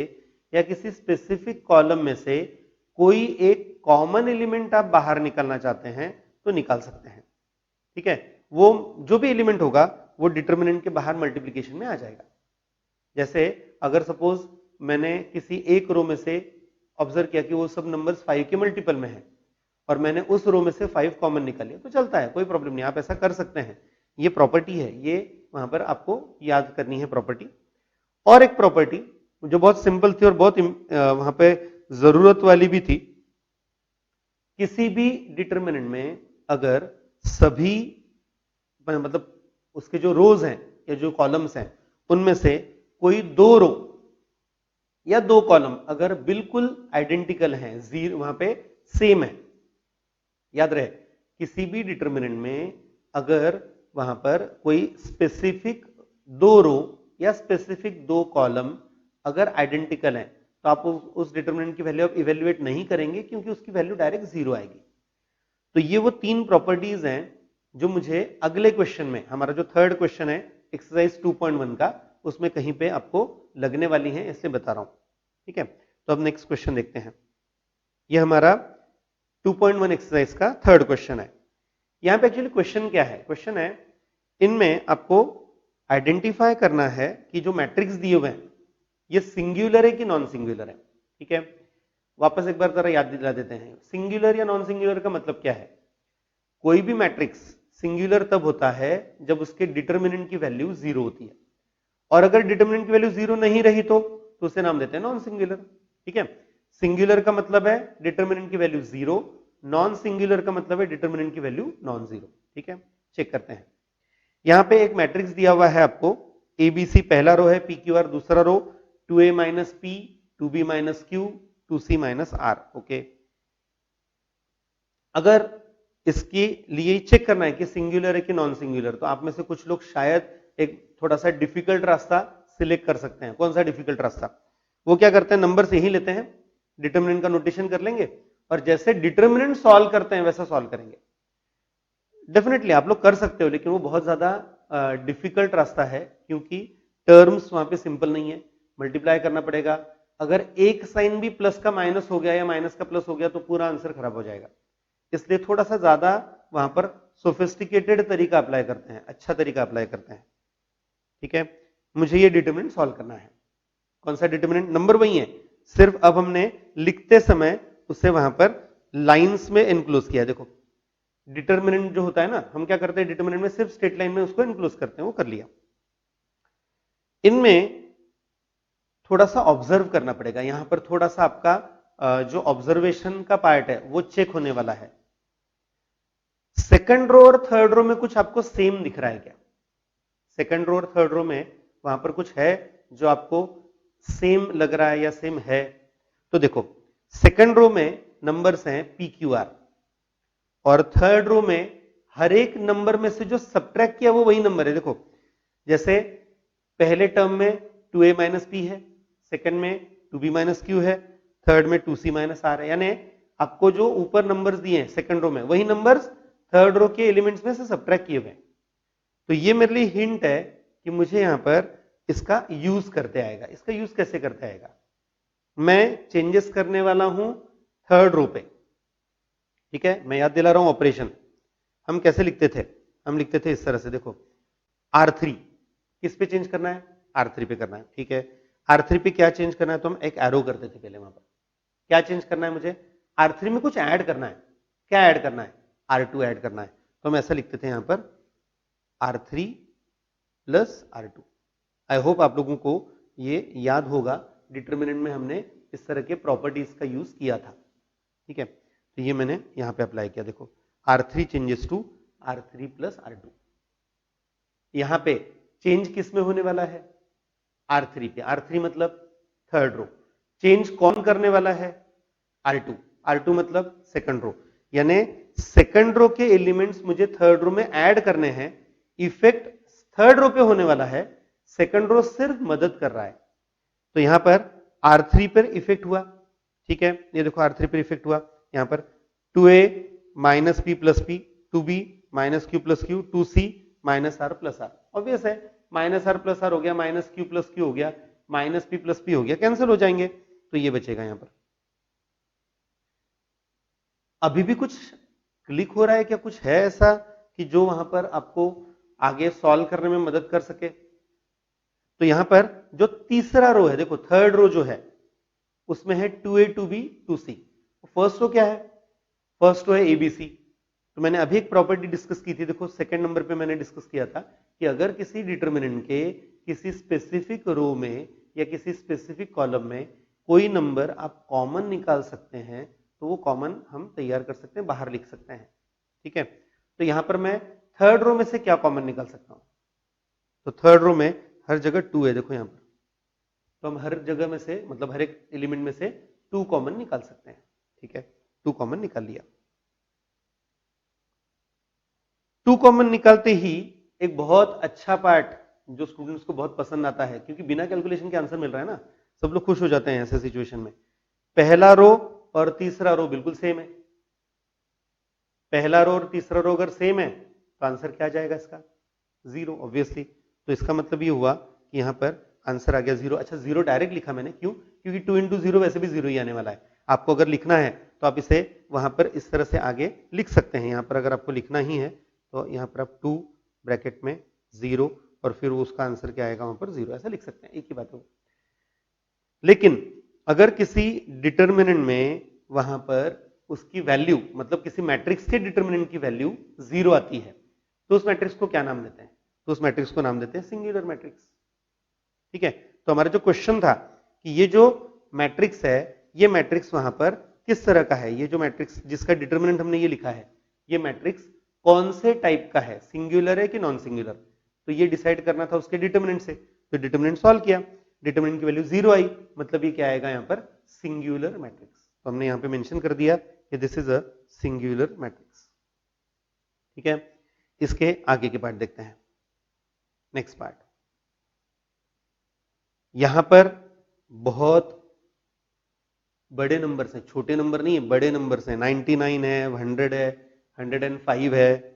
या किसी स्पेसिफिक कॉलम में से कोई एक कॉमन एलिमेंट आप बाहर निकालना चाहते हैं तो निकाल सकते हैं, ठीक है। वो जो भी एलिमेंट होगा वो डिटर्मिनेंट के बाहर मल्टीप्लीकेशन में आ जाएगा। जैसे अगर सपोज मैंने किसी एक रो में से ऑब्जर्व किया कि वो सब नंबर्स 5 के मल्टीपल में है और मैंने उस रो में से 5 कॉमन निकाले तो चलता है, कोई प्रॉब्लम नहीं, आप ऐसा कर सकते हैं। ये प्रॉपर्टी है, ये वहां पर आपको याद करनी है प्रॉपर्टी। और एक प्रॉपर्टी जो बहुत सिंपल थी और बहुत वहां पे जरूरत वाली भी थी, किसी भी डिटर्मिनेंट में अगर सभी, मतलब उसके जो रोज हैं या जो कॉलम्स हैं उनमें से कोई दो रो या दो कॉलम अगर बिल्कुल आइडेंटिकल हैं, जीरो वहां पे सेम है, याद रहे किसी भी डिटर्मिनेंट में अगर वहां पर कोई स्पेसिफिक दो रो या स्पेसिफिक दो कॉलम अगर आइडेंटिकल हैं तो आप उस डिटर्मिनेंट की वैल्यू आप इवेल्युएट नहीं करेंगे क्योंकि उसकी वैल्यू डायरेक्ट जीरो आएगी। तो ये वो तीन प्रॉपर्टीज हैं जो मुझे अगले क्वेश्चन में, हमारा जो थर्ड क्वेश्चन है एक्सरसाइज 2.1 का, उसमें कहीं पे आपको लगने वाली हैं, इसलिए बता रहा हूं, ठीक है। तो अब नेक्स्ट क्वेश्चन देखते हैं। ये हमारा 2.1 एक्सरसाइज का थर्ड क्वेश्चन है। यहां पे एक्चुअली क्वेश्चन क्या है, क्वेश्चन है इनमें आपको आइडेंटिफाई करना है कि जो मैट्रिक्स दिए हुए हैं ये सिंगुलर है कि नॉन सिंगुलर है, ठीक है। वापस एक बार जरा याद दिला देते हैं, सिंगुलर या नॉन सिंगुलर का मतलब क्या है। कोई भी मैट्रिक्स सिंगुलर तब होता है जब उसके डिटर्मिनेंट की वैल्यू जीरो होती है, और अगर डिटर्मिनेंट की वैल्यू जीरो नहीं रही तो उसे नाम देते हैं नॉन सिंगुलर, ठीक है। सिंगुलर का मतलब है डिटर्मिनेंट की वैल्यू जीरो, नॉन सिंगुलर का मतलब है डिटर्मिनेंट की वैल्यू नॉन जीरो, ठीक है। चेक करते हैं। यहां पे एक मैट्रिक्स दिया हुआ है आपको, एबीसी पहला रो है, पी क्यू आर दूसरा row, 2a minus P, 2b minus Q, 2c minus R, okay. अगर इसके लिए चेक करना है कि सिंगुलर है कि नॉन सिंगुलर, तो आप में से कुछ लोग शायद एक थोड़ा सा डिफिकल्ट रास्ता सिलेक्ट कर सकते हैं। कौन सा डिफिकल्ट रास्ता, वो क्या करते हैं, नंबर से ही लेते हैं, डिटर्मिनेंट का नोटेशन कर लेंगे और जैसे डिटर्मिनेंट सॉल्व करते हैं वैसा सॉल्व करेंगे। डेफिनेटली आप लोग कर सकते हो, लेकिन वो बहुत ज्यादा डिफिकल्ट रास्ता है क्योंकि टर्म्स वहां पे सिंपल नहीं है, मल्टीप्लाई करना पड़ेगा। अगर एक साइन भी प्लस का माइनस हो गया या माइनस का प्लस हो गया तो पूरा आंसर खराब हो जाएगा, इसलिए थोड़ा सा ज्यादा वहां पर सोफिस्टिकेटेड तरीका अप्लाई करते हैं, अच्छा तरीका अप्लाई करते हैं, ठीक है। मुझे ये डिटर्मिनेंट सॉल्व करना है। कौन सा डिटर्मिनेंट, नंबर वही है, सिर्फ अब हमने लिखते समय उसे वहां पर लाइंस में इनक्लोज किया। देखो डिटर्मिनेंट जो होता है ना, हम क्या करते हैं डिटर्मिनेंट में सिर्फ स्ट्रेट लाइन में उसको इनक्लोज करते हैं, वो कर लिया। इनमें थोड़ा सा ऑब्जर्व करना पड़ेगा, यहां पर थोड़ा सा आपका जो ऑब्जर्वेशन का पार्ट है वो चेक होने वाला है। सेकंड रो और थर्ड रो में कुछ आपको सेम दिख रहा है क्या, सेकंड रो और थर्ड रो में वहां पर कुछ है जो आपको सेम लग रहा है या सेम है। तो देखो सेकंड रो में नंबर्स हैं पी क्यू आर और थर्ड रो में हर एक नंबर में से जो सब्ट्रैक्ट किया वो वही नंबर है। देखो जैसे पहले टर्म में 2a माइनस पी है, सेकंड में 2b माइनस क्यू है, थर्ड में 2c माइनस आर है, यानी आपको जो ऊपर नंबर्स दिए हैं सेकंड रो में वही नंबर्स थर्ड रो के एलिमेंट्स में से सब्ट्रैक्ट किए हुए हैं। तो ये मेरे लिए हिंट है कि मुझे यहां पर इसका यूज करते आएगा। इसका यूज कैसे करते आएगा, मैं चेंजेस करने वाला हूं थर्ड रो पे। ठीक है, मैं याद दिला रहा हूं ऑपरेशन हम कैसे लिखते थे। हम लिखते थे इस तरह से, देखो R3 किस पे चेंज करना है, R3 पे करना है। ठीक है, R3 पे क्या चेंज करना है, तो हम एक एरो करते थे पहले। वहां पर क्या चेंज करना है मुझे, R3 में कुछ ऐड करना है। क्या ऐड करना है, R2 ऐड करना है। तो हम ऐसा लिखते थे यहां पर R3 plus R2। I hope आप लोगों को ये याद होगा, डिटर्मिनेंट में हमने इस तरह के प्रॉपर्टीज का यूज किया था। ठीक है, तो ये मैंने यहां पे अप्लाई किया। देखो R3 changes to R3 plus R2। यहां पे चेंज किस में होने वाला है, R3 पे। R3 मतलब थर्ड रो। चेंज कौन करने वाला है, R2। R2 मतलब सेकंड रो। यानी सेकंड रो के एलिमेंट्स मुझे थर्ड रो में ऐड करने हैं। इफेक्ट थर्ड रो पे होने वाला है, सेकंड रो सिर्फ मदद कर रहा है। तो यहां पर R3 पर इफेक्ट हुआ। ठीक है, ये देखो R3 पर इफेक्ट हुआ। यहां पर 2a minus p plus p, 2b minus q plus q, 2c minus r plus r। Obvious है, माइनस r प्लस r हो गया, माइनस q प्लस q हो गया, माइनस p प्लस p हो गया, कैंसिल हो जाएंगे। तो ये बचेगा यहां पर। अभी भी कुछ क्लिक हो रहा है क्या, कुछ है ऐसा कि जो वहां पर आपको आगे सॉल्व करने में मदद कर सके। तो यहां पर जो तीसरा रो है, देखो थर्ड रो जो है उसमें है 2a 2b 2c। First row क्या है, फर्स्ट रो है एबीसी। तो मैंने अभी एक प्रॉपर्टी डिस्कस की थी, देखो सेकंड नंबर पे मैंने डिस्कस किया था कि अगर किसी डिटर्मिनेंट के किसी स्पेसिफिक रो में या किसी स्पेसिफिक कॉलम में कोई नंबर आप कॉमन निकाल सकते हैं, तो वो कॉमन हम तैयार कर सकते हैं, बाहर लिख सकते हैं। ठीक है, तो यहां पर मैं थर्ड रो में से क्या कॉमन निकाल सकता हूं, तो थर्ड रो में हर जगह 2 है, देखो यहां पर। तो हम हर जगह में से, मतलब हर एक एलिमेंट में से 2 कॉमन निकाल सकते हैं। ठीक है, 2 कॉमन निकाल लिया। 2 कॉमन निकालते ही एक बहुत अच्छा पार्ट जो स्टूडेंट्स को बहुत पसंद आता है, क्योंकि बिना कैलकुलेशन के आंसर मिल रहा है ना, सब लोग खुश हो जाते हैं ऐसे सिचुएशन में। पहला रो और तीसरा रो बिल्कुल सेम है। पहला रो और तीसरा रो अगर सेम है तो आंसर क्या आ जाएगा इसका, 0 ऑब्वियसली। तो इसका मतलब ये हुआ कि यहां पर आंसर आ गया 0। अच्छा, 0 डायरेक्ट लिखा मैंने, क्यों, क्योंकि 2 इंटू 0 वैसे भी 0 ही आने वाला है। आपको अगर लिखना है तो आप इसे वहां पर इस तरह से आगे लिख सकते हैं। यहां पर अगर आपको लिखना ही है तो यहां पर आप 2 ब्रैकेट में 0 और फिर उसका आंसर क्या आएगा वहां पर 0, ऐसा लिख सकते हैं, एक ही बात है। लेकिन अगर किसी डिटर्मिनेंट में वहां पर उसकी वैल्यू, मतलब किसी मैट्रिक्स के डिटर्मिनेंट की वैल्यू 0 आती है, तो उस मैट्रिक्स को क्या नाम देते हैं, तो उस मैट्रिक्स को नाम देते हैं सिंगुलर मैट्रिक्स। ठीक है, तो हमारा जो क्वेश्चन था कि ये जो मैट्रिक्स है, ये मैट्रिक्स वहां पर किस तरह का है, ये जो मैट्रिक्स जिसका डिटर्मिनेंट हमने ये लिखा है, ये मैट्रिक्स कौन से टाइप का है, सिंगुलर है कि नॉन सिंगुलर। तो ये डिसाइड करना था उसके डिटर्मिनेंट से। तो डिटर्मिनेंट सॉल्व किया, डिटर्मिनेंट की वैल्यू 0 आई, मतलब ये क्या आएगा यहां पर, सिंगुलर मैट्रिक्स। तो हमने यहां पे मेंशन कर दिया कि this is a singular matrix. ठीक है, इसके आगे के पार्ट देखते हैं। नेक्स्ट पार्ट, यहां पर बहुत बड़े नंबर से, छोटे नंबर नहीं है, बड़े नंबर से 99 है, 100 है, 105 है।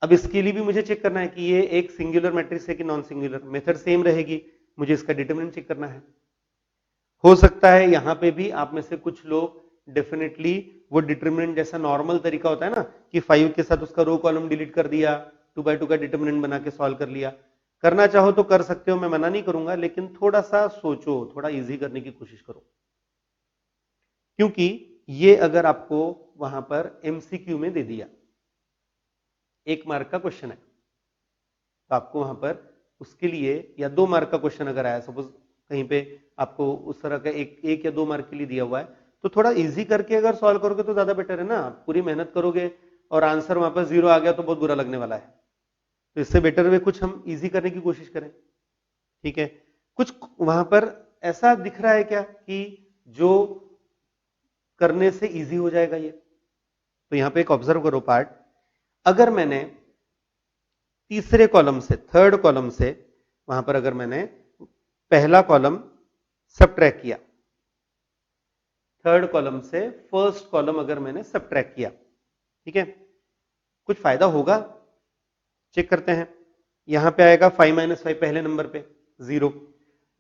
अब इसके लिए भी मुझे चेक करना है कि ये एक सिंगुलर मैट्रिक्स है कि नॉन सिंगुलर। मेथड सेम रहेगी, मुझे इसका डिटरमिनेंट चेक करना है। हो सकता है यहां पे भी आप में से कुछ लोग डेफिनेटली वो डिटरमिनेंट जैसा नॉर्मल तरीका होता है ना कि 5 के साथ उसका रो कॉलम डिलीट कर दिया, 2 by 2 का डिटरमिनेंट बना के सॉल्व कर लिया। करना चाहो तो कर सकते हो, मैं मना नहीं करूंगा, लेकिन थोड़ा सा सोचो, थोड़ा इजी करने की कोशिश करो, क्योंकि ये अगर आपको वहां पर एमसीक्यू में दे दिया, 1 मार्क का क्वेश्चन है, तो आपको वहां पर उसके लिए, या 2 मार्क का क्वेश्चन अगर आया, सपोज कहीं पे आपको उस तरह का एक या 2 मार्क के लिए दिया हुआ है, तो थोड़ा इजी करके अगर सॉल्व करोगे तो ज्यादा बेटर है ना। पूरी मेहनत करोगे और आंसर वहां पर 0 आ गया तो बहुत बुरा लगने वाला है। तो इससे बेटर वे कुछ हम इजी करने की कोशिश करें। ठीक है, कुछ वहां पर ऐसा दिख रहा है क्या कि जो करने से इजी हो जाएगा ये, तो यहां पे एक ऑब्जर्व करो पार्ट। अगर मैंने तीसरे कॉलम से, थर्ड कॉलम से, वहां पर अगर मैंने पहला कॉलम सबट्रैक्ट किया, थर्ड कॉलम से फर्स्ट कॉलम अगर मैंने सबट्रैक्ट किया, ठीक है, कुछ फायदा होगा, चेक करते हैं। यहां पे आएगा 5 - 5 पहले नंबर पे 0,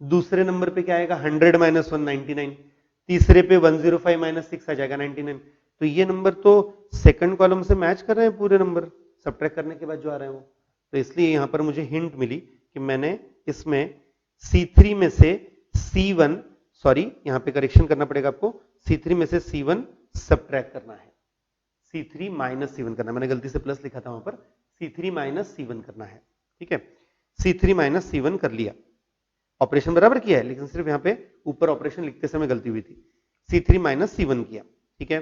दूसरे नंबर पे क्या आएगा 100 माइनस 1 99, तीसरे पे 105 माइनस 6 आ जाएगा 99। तो ये नंबर तो सेकंड कॉलम से मैच कर रहे हैं पूरे नंबर सब्ट्रैक्ट करने के बाद जो आ रहे हैं वो। तो इसलिए यहां पर मुझे हिंट मिली कि मैंने इसमें C3 में से C1, सॉरी यहां पे करेक्शन करना पड़ेगा आपको, C3 में से C1 सब्ट्रैक्ट करना है, C3 माइनस C1 करना है। मैंने गलती से प्लस लिखा था वहां पर, C3 माइनस C1 करना है। ठीक है, C3 माइनस C1 कर लिया, ऑपरेशन बराबर किया है, लेकिन सिर्फ यहां पे ऊपर ऑपरेशन लिखते समय गलती हुई थी। C3 माइनस C1 किया। ठीक है,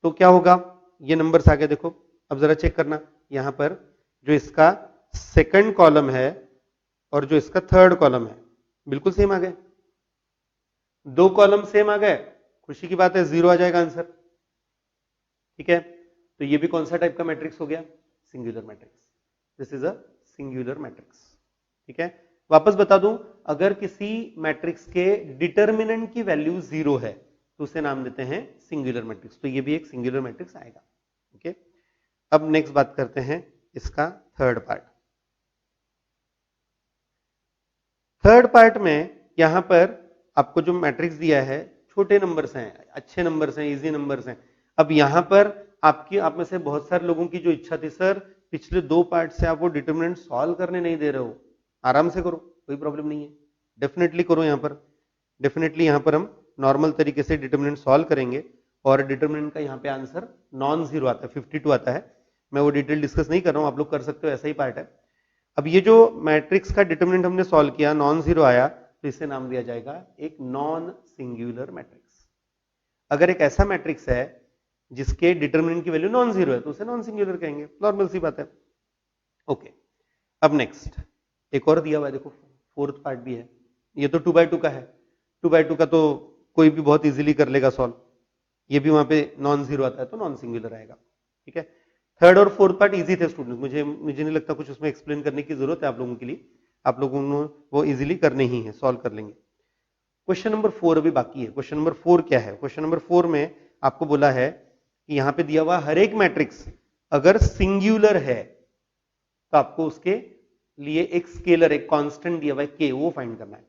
तो क्या होगा, ये नंबर्स आ गए देखो। अब जरा चेक करना, यहां पर जो इसका सेकंड कॉलम है और जो इसका थर्ड कॉलम है बिल्कुल सेम आ गए, दो कॉलम सेम आ गए, खुशी की बात है, 0 आ जाएगा आंसर। ठीक है, तो ये भी कौन सा टाइप का मैट्रिक्स हो गया, singular matrix. This is a singular matrix. ठीक है, वापस बता दूं, अगर किसी मैट्रिक्स के डिटर्मिनेंट की वैल्यू 0 है तो उसे नाम देते हैं सिंगुलर मैट्रिक्स। तो ये भी एक सिंगुलर मैट्रिक्स आएगा। ओके, अब नेक्स्ट बात करते हैं इसका थर्ड पार्ट। थर्ड पार्ट में यहां पर आपको जो मैट्रिक्स दिया है छोटे नंबर्स हैं, अच्छे नंबर्स हैं, इजी नंबर्स हैं। अब यहां पर आप में से बहुत सारे लोगों की जो इच्छा थी, सर पिछले दो पार्ट से आप वो डिटर्मिनेंट सॉल्व करने नहीं दे रहे हो, आराम से करो, कोई प्रॉब्लम नहीं है, डेफिनेटली करो। यहां पर डेफिनेटली यहां पर हम नॉर्मल तरीके से डिटर्मिनेंट सॉल्व करेंगे और डिटर्मिनेंट का यहां पे आंसर नॉन जीरो आता है, 52 आता है। मैं वो डिटेल डिस्कस नहीं कर रहा हूं, आप लोग कर सकते हो, ऐसा ही पार्ट है। अब ये जो मैट्रिक्स का डिटर्मिनेंट हमने सॉल्व किया, नॉन जीरो आया, तो इसे नाम दिया जाएगा एक नॉन सिंगुलर मैट्रिक्स। अगर एक ऐसा मैट्रिक्स है जिसके डिटर्मिनेंट की वैल्यू नॉन जीरो है तो उसे नॉन सिंगुलर कहेंगे, नॉर्मल सी बात है। ओके, अब नेक्स्ट एक और दिया हुआ है, देखो फोर्थ पार्ट भी है। ये तो 2/2 का है, 2/2 का तो कोई भी बहुत इजीली कर लेगा सॉल्व। ये भी वहां पे नॉन जीरो आता है तो नॉन सिंगुलर आएगा। ठीक है, थर्ड और फोर्थ पार्ट इजी थे स्टूडेंट्स, मुझे नहीं लगता कुछ उसमें एक्सप्लेन करने की जरूरत है आप लोगों के लिए, आप लोगों ने वो इजीली करने ही है, सॉल्व कर लेंगे। क्वेश्चन नंबर 4 अभी बाकी है। क्वेश्चन नंबर 4 क्या है, क्वेश्चन नंबर 4 में आपको बोला है कि यहां पे दिया हुआ हर एक मैट्रिक्स अगर सिंगुलर है तो आपको उसके लिए एक स्केलर, एक कांस्टेंट दिया हुआ है के, वो फाइंड करना है।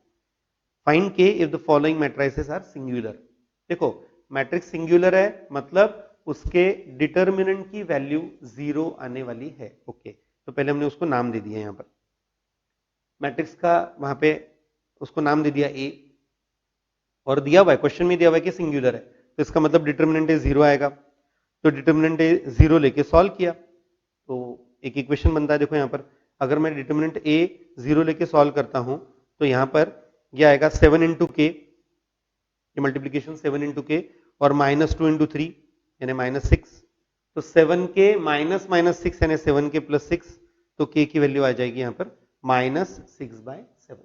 Find K if the following matrices are singular. देखो मैट्रिक्स सिंगुलर है मतलब उसके डिटर्मिनेंट की वैल्यू 0 आने वाली है। ओके, तो पहले हमने उसको नाम दे दिया, यहां पर मैट्रिक्स का वहां पे उसको नाम दे दिया ए, और दिया हुआ है क्वेश्चन में दिया हुआ है कि सिंगुलर है, तो इसका मतलब डिटर्मिनेंट ए 0 आएगा। तो डिटर्मिनेंट ए 0 लेके सॉल्व किया तो एक इक्वेशन बनता है। देखो यहां पर अगर मैं डिटर्मिनेंट ए 0 लेके सॉल्व करता हूं तो यहां पर यह आएगा 7 इंटू के, ये मल्टीप्लीकेशन 7 इंटू के, और -2 इंटू 3 यानी -6। तो 7 के माइनस -6 यानी 7 के प्लस 6, तो के की वैल्यू आ जाएगी यहां पर -6/7।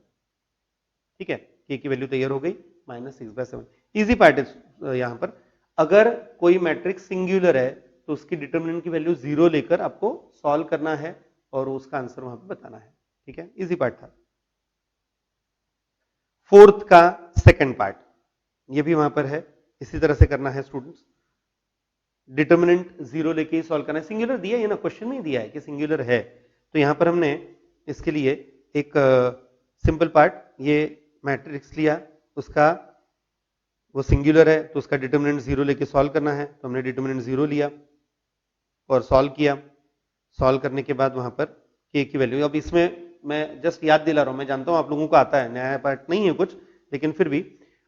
ठीक है, के की वैल्यू तैयार हो गई -6/7। इजी पार्ट है यहां पर, अगर कोई मैट्रिक्स सिंगुलर है तो उसकी डिटर्मिनेंट की वैल्यू 0 लेकर आपको सॉल्व करना है और उसका आंसर वहां पर बताना है। ठीक है, इजी पार्ट था। फोर्थ का सेकंड पार्ट ये भी वहां पर है, इसी तरह से करना है स्टूडेंट्स। डिटर्मिनेंट 0 लेके ही सॉल्व करना है, सिंगुलर दिया है ना, क्वेश्चन में दिया है कि सिंगुलर है, तो यहां पर हमने इसके लिए एक सिंपल पार्ट, ये मैट्रिक्स लिया, उसका वो सिंगुलर है तो उसका डिटर्मिनेंट 0 लेके सॉल्व करना है, तो हमने डिटर्मिनेंट 0 लिया और सॉल्व किया। सॉल्व करने के बाद वहां पर के की वैल्यू, अब इसमें मैं जस्ट याद दिला रहा हूं, मैं जानता हूं आप लोगों को आता है, नया पार्ट नहीं है कुछ, लेकिन फिर भी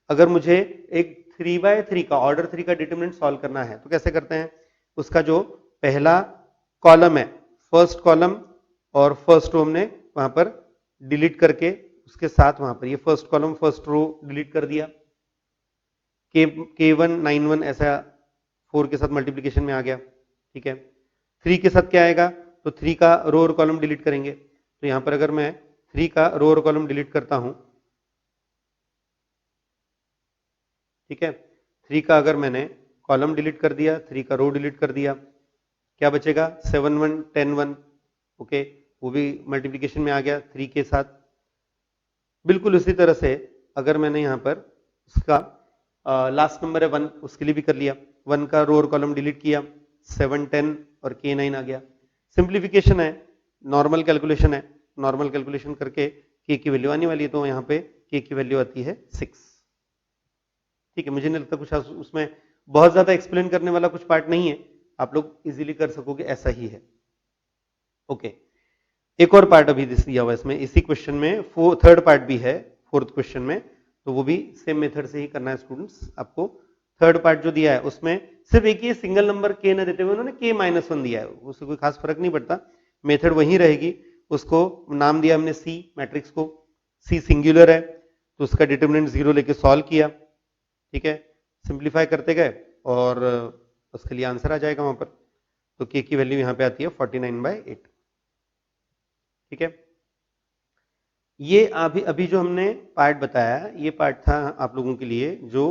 अगर मुझे एक 3/3 का ऑर्डर 3 का डिटर्मिनेंट सॉल्व करना है तो कैसे करते हैं, उसका जो पहला कॉलम है, फर्स्ट कॉलम और फर्स्ट रो हमने वहां पर डिलीट करके उसके साथ वहां पर ये first column first row delete कर दिया, K1 9 1 ऐसा 4 के साथ मल्टीप्लीकेशन में आ गया। ठीक है, 3 के साथ क्या आएगा, तो 3 का रो और कॉलम डिलीट करेंगे, तो यहां पर अगर मैं 3 का रो और कॉलम डिलीट करता हूं, ठीक है, 3 का अगर मैंने कॉलम डिलीट कर दिया, 3 का रो डिलीट कर दिया, क्या बचेगा 7 1 10 1। ओके, वो भी मल्टीप्लीकेशन में आ गया 3 के साथ। बिल्कुल उसी तरह से अगर मैंने यहां पर उसका लास्ट नंबर है 1, उसके लिए भी कर लिया, 1 का रो और कॉलम डिलीट किया, 7 10 और K9 आ गया। सिंप्लीफिकेशन है, नॉर्मल कैलकुलेशन है, नॉर्मल कैलकुलेशन करके के की वैल्यू आने वाली है, तो यहाँ पे k की वैल्यू आती है 6। ठीक है, मुझे नहीं लगता कुछ उसमें बहुत ज्यादा एक्सप्लेन करने वाला कुछ पार्ट नहीं है, आप लोग इजीली कर सकोगे, ऐसा ही है। ओके, एक और पार्ट अभी दिया हुआ इसमें, इसी क्वेश्चन में थर्ड पार्ट भी है फोर्थ क्वेश्चन में, तो वो भी सेम मेथड से ही करना है स्टूडेंट्स आपको। थर्ड पार्ट जो दिया है उसमें सिर्फ एक ही सिंगल नंबर k न देते हुए उन्होंने k-1 दिया है, उससे कोई खास फर्क नहीं पड़ता, मेथड वही रहेगी। उसको नाम दिया हमने C, मैट्रिक्स को C सिंगुलर है तो उसका डिटरमिनेंट 0 लेके सॉल्व किया, ठीक है, सिंप्लीफाई करते गए और उसके लिए आंसर आ जाएगा वहां पर। तो k की वैल्यू यहां पे आती है 49/8। ठीक है, ये अभी जो हमने पार्ट बताया, ये पार्ट था आप लोगों के लिए जो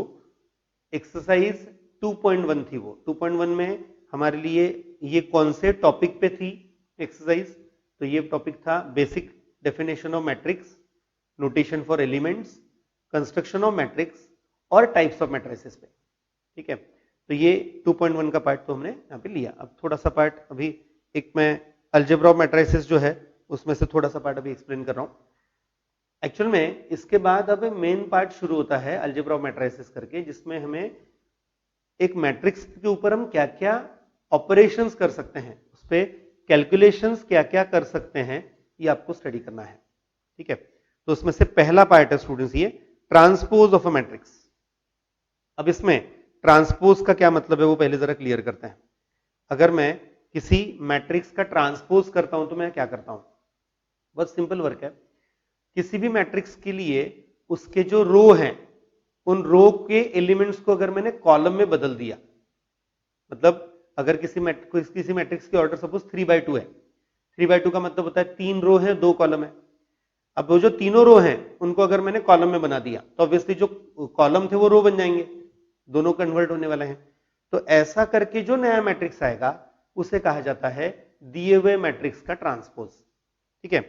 एक्सरसाइज 2.1 थी। वो 2.1 में हमारे लिए ये कौन से टॉपिक पे थी एक्सरसाइज, तो ये टॉपिक था basic definition of matrix, notation for elements, construction of matrix और टाइप्स ऑफ मैट्रिसेस पे। ठीक है, तो ये 2.1 का पार्ट तो हमने यहाँ पे लिया। अब थोड़ा सा पार्ट अभी एक मैं अलजेब्रा ऑफ मैट्रिसेस जो है उसमें से थोड़ा सा पार्ट अभी एक्सप्लेन कर रहा हूँ। एक्चुअल में इसके बाद अब मेन पार्ट शुरू होता है अलजेब्रा ऑफ मैट्रिसेस करके, जिसमें हमें एक मैट्रिक्स के ऊपर हम क्या क्या ऑपरेशंस कर सकते हैं, उस पर कैलकुलेशंस क्या क्या कर सकते हैं, ये आपको स्टडी करना है। ठीक है, तो उसमें से पहला पार्ट है स्टूडेंट्स ये ट्रांसपोज ऑफ अ मैट्रिक्स। अब इसमें ट्रांसपोज का क्या मतलब है वो पहले जरा क्लियर करते हैं। अगर मैं किसी मैट्रिक्स का ट्रांसपोज करता हूं तो मैं क्या करता हूं, बहुत सिंपल वर्क है। किसी भी मैट्रिक्स के लिए उसके जो रो हैं उन रो के एलिमेंट्स को अगर मैंने कॉलम में बदल दिया, मतलब अगर किसी मैट्रिक्स की ऑर्डर सपोज 3/2 है, 3/2 का मतलब होता है 3 रो है 2 कॉलम है। अब वो जो तीनों रो हैं उनको अगर मैंने कॉलम में बना दिया तो ऑब्वियसली जो कॉलम थे वो रो बन जाएंगे, दोनों कन्वर्ट होने वाले हैं। तो ऐसा करके जो नया मैट्रिक्स आएगा उसे कहा जाता है दिए हुए मैट्रिक्स का ट्रांसपोज। ठीक है,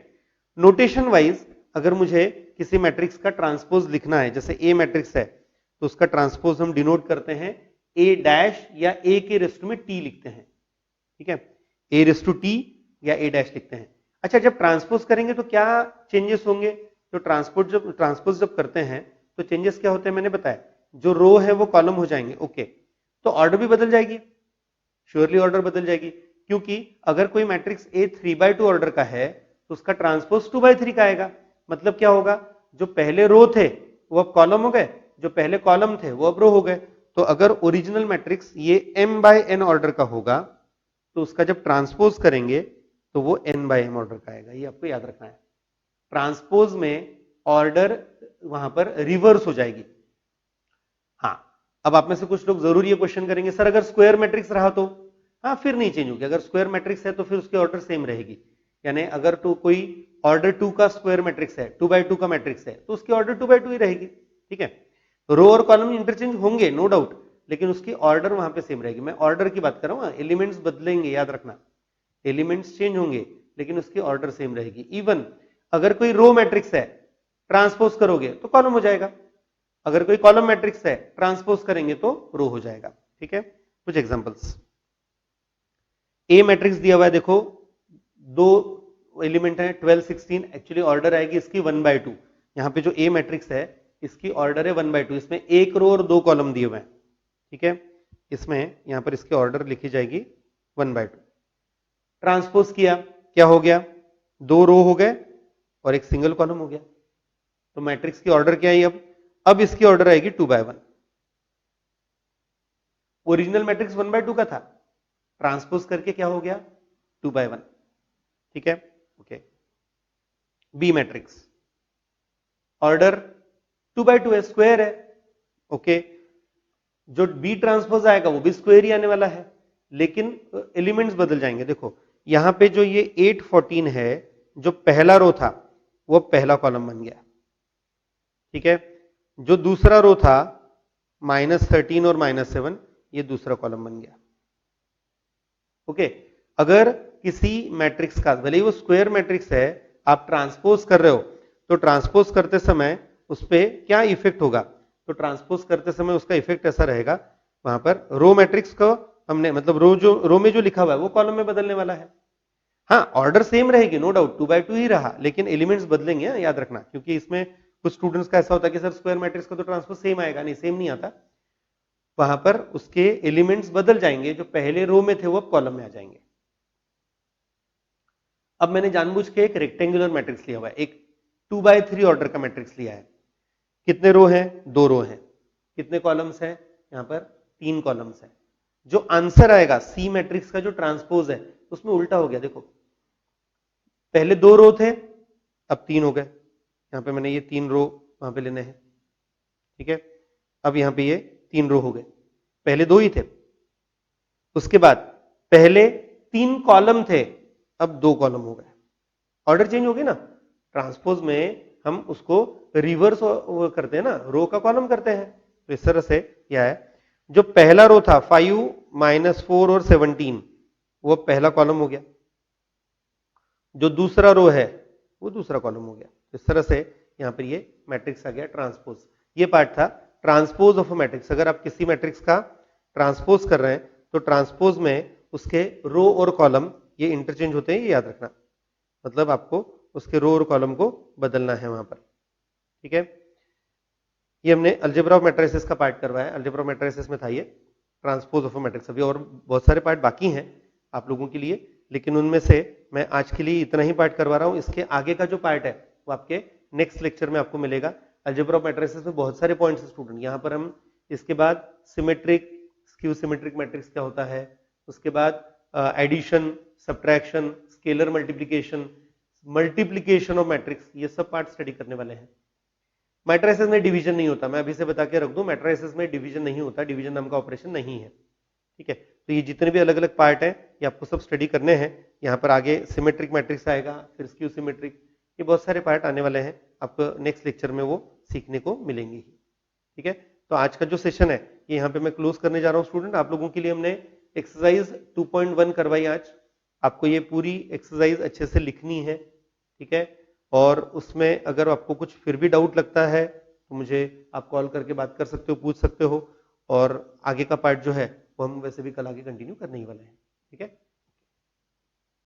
नोटेशन वाइज अगर मुझे किसी मैट्रिक्स का ट्रांसपोज लिखना है, जैसे ए मैट्रिक्स है तो उसका ट्रांसपोज हम डिनोट करते हैं ए डैश या ए के रेस्ट में टी लिखते हैं। ठीक है, ए रेस्ट टू टी या ए डैश लिखते हैं। अच्छा, जब ट्रांसपोज करेंगे तो क्या चेंजेस होंगे, तो ट्रांसपोज जब करते हैं तो चेंजेस क्या होते हैं मैंने बताया, जो रो है वो कॉलम हो जाएंगे। ओके, तो ऑर्डर भी बदल जाएगी, श्योरली ऑर्डर बदल जाएगी, क्योंकि अगर कोई मैट्रिक्स ए 3/2 ऑर्डर का है तो उसका ट्रांसपोज 2/3 का आएगा। मतलब क्या होगा, जो पहले रो थे वो अब कॉलम हो गए, जो पहले कॉलम थे वो अब रो हो गए। तो अगर ओरिजिनल मैट्रिक्स ये m/n ऑर्डर का होगा तो उसका जब ट्रांसपोज करेंगे तो वो n/m ऑर्डर का आएगा। ये आपको याद रखना है, ट्रांसपोज में ऑर्डर वहां पर रिवर्स हो जाएगी। हाँ, अब आप में से कुछ लोग जरूर ये क्वेश्चन करेंगे, सर अगर स्क्वायर मैट्रिक्स रहा तो, हाँ फिर नहीं चेंज होगी। अगर स्क्वायर मैट्रिक्स है तो फिर उसकी ऑर्डर सेम रहेगी, यानी अगर तो कोई ऑर्डर 2 का स्क्वायर मैट्रिक्स है, 2/2 का मैट्रिक्स है तो उसकी ऑर्डर 2/2 ही रहेगी। ठीक है, रो और कॉलम इंटरचेंज होंगे नो डाउट, लेकिन उसकी ऑर्डर वहां पे सेम रहेगी। मैं ऑर्डर की बात कर रहा हूं, एलिमेंट्स बदलेंगे, याद रखना, एलिमेंट्स चेंज होंगे लेकिन उसकी ऑर्डर सेम रहेगी। इवन अगर कोई रो मैट्रिक्स है ट्रांसपोज करोगे तो कॉलम हो जाएगा, अगर कोई कॉलम मैट्रिक्स है ट्रांसपोज करेंगे तो रो हो जाएगा। ठीक है, कुछ एग्जांपल्स, ए मैट्रिक्स दिया हुआ है, देखो दो एलिमेंट है 12, 16, एक्चुअली ऑर्डर आएगी इसकी 1/2। यहां पे जो ए मैट्रिक्स है इसकी ऑर्डर है 1/2, इसमें एक रो और 2 कॉलम दिए हुए हैं। ठीक है, इसमें यहां पर इसकी ऑर्डर लिखी जाएगी 1/2। ट्रांसपोज किया, क्या हो गया, 2 रो हो गए और एक सिंगल कॉलम हो गया। तो मैट्रिक्स की ऑर्डर क्या है, अब इसकी ऑर्डर आएगी 2/1। ओरिजिनल मैट्रिक्स 1/2 का था, ट्रांसपोज करके क्या हो गया 2/1। ठीक है, ओके। बी मैट्रिक्स ऑर्डर 2/2 है, स्क्वायर है। ओके, जो बी ट्रांसपोज आएगा वो भी स्क्वायर ही आने वाला है, लेकिन एलिमेंट्स बदल जाएंगे। देखो यहां पे जो ये 8, 14 है, जो पहला रो था वो पहला कॉलम बन गया। ठीक है, जो दूसरा रो था -13 और -7 ये दूसरा कॉलम बन गया। ओके, अगर किसी मैट्रिक्स का भले ही वो स्क्वायर मैट्रिक्स है आप ट्रांसपोज कर रहे हो तो ट्रांसपोज करते समय उस पर क्या इफेक्ट होगा, तो ट्रांसपोज करते समय उसका इफेक्ट ऐसा रहेगा, वहां पर रो मैट्रिक्स को हमने मतलब रो में जो लिखा हुआ है वो कॉलम में बदलने वाला है। हाँ, ऑर्डर सेम रहेगी नो डाउट, 2/2 ही रहा, लेकिन एलिमेंट्स बदलेंगे, याद रखना, क्योंकि इसमें कुछ स्टूडेंट्स का ऐसा होता है कि सर स्क्वायर मैट्रिक्स का तो ट्रांसपोज सेम आएगा, नहीं सेम नहीं आता, वहां पर उसके एलिमेंट्स बदल जाएंगे, जो पहले रो में थे वो अब कॉलम में आ जाएंगे। अब मैंने जानबूझ के एक रेक्टेंगुलर मैट्रिक्स लिया हुआ है, एक 2x3 ऑर्डर का मैट्रिक्स लिया है। कितने रो हैं? 2 रो हैं। कितने कॉलम्स हैं? यहां पर 3 कॉलम्स हैं। जो आंसर आएगा सी मैट्रिक्स का जो ट्रांसपोज है उसमें उल्टा हो गया, देखो पहले 2 रो थे अब 3 हो गए। यहां पे मैंने ये 3 रो वहां पे लेने हैं, ठीक है। अब यहां पे ये 3 रो हो गए, पहले 2 ही थे। उसके बाद पहले 3 कॉलम थे, अब 2 कॉलम हो गए। ऑर्डर चेंज हो गया ना। ट्रांसपोज में हम उसको रिवर्स करते हैं ना, रो का कॉलम करते हैं। तो इस तरह से क्या है, जो पहला रो था 5 -4 और 17 वो पहला कॉलम हो गया, जो दूसरा रो है वो दूसरा कॉलम हो गया। इस तरह से यहां पर ये मैट्रिक्स आ गया ट्रांसपोज। ये पार्ट था ट्रांसपोज ऑफ अ मैट्रिक्स। अगर आप किसी मैट्रिक्स का ट्रांसपोज कर रहे हैं तो ट्रांसपोज में उसके रो और कॉलम ये इंटरचेंज होते हैं, ये याद रखना। मतलब आपको उसके रो और कॉलम को बदलना है वहां पर, ठीक है। ये हमने अलजेब्रा ऑफ मैट्रिसेस का पार्ट करवाया। अलजेब्रा ऑफ मैट्रिसेस में था ये ट्रांसपोज ऑफ अ मैट्रिक्स। अभी और बहुत सारे पार्ट बाकी हैं आप लोगों के लिए, लेकिन उनमें से मैं आज के लिए इतना ही पार्ट करवा रहा हूं। इसके आगे का जो पार्ट है वो आपके नेक्स्ट लेक्चर में आपको मिलेगा। अलजेब्रा ऑफ मैट्रिसेस में बहुत सारे पॉइंट्स स्टूडेंट। यहां पर हम इसके बाद सिमेट्रिक, स्क्यू सिमेट्रिक मैट्रिक्स क्या होता है, उसके बाद addition, subtraction, scalar multiplication, multiplication of matrix, ये सब पार्ट स्टडी करने वाले हैं। मैट्रिसेस में डिवीजन नहीं होता, मैं अभी से बता के रख दूं, मैट्रिसेस में डिवीजन नहीं होता, डिवीजन नाम का ऑपरेशन नहीं है, ठीक है। तो ये जितने भी अलग अलग पार्ट हैं ये आपको सब स्टडी करने हैं। यहाँ पर आगे सिमेट्रिक मैट्रिक्स आएगा, फिर स्क्यू सिमेट्रिक, ये बहुत सारे पार्ट आने वाले हैं, आपको नेक्स्ट लेक्चर में वो सीखने को मिलेंगे ही, ठीक है। तो आज का जो सेशन है ये यहाँ पे मैं क्लोज करने जा रहा हूँ स्टूडेंट। आप लोगों के लिए हमने एक्सरसाइज 2.1 करवाई आज। आपको ये पूरी एक्सरसाइज अच्छे से लिखनी है, ठीक है। और उसमें अगर आपको कुछ फिर भी डाउट लगता है तो मुझे आप कॉल करके बात कर सकते हो, पूछ सकते हो। और आगे का पार्ट जो है वो हम वैसे भी कल आगे कंटिन्यू करने ही वाले हैं, ठीक है।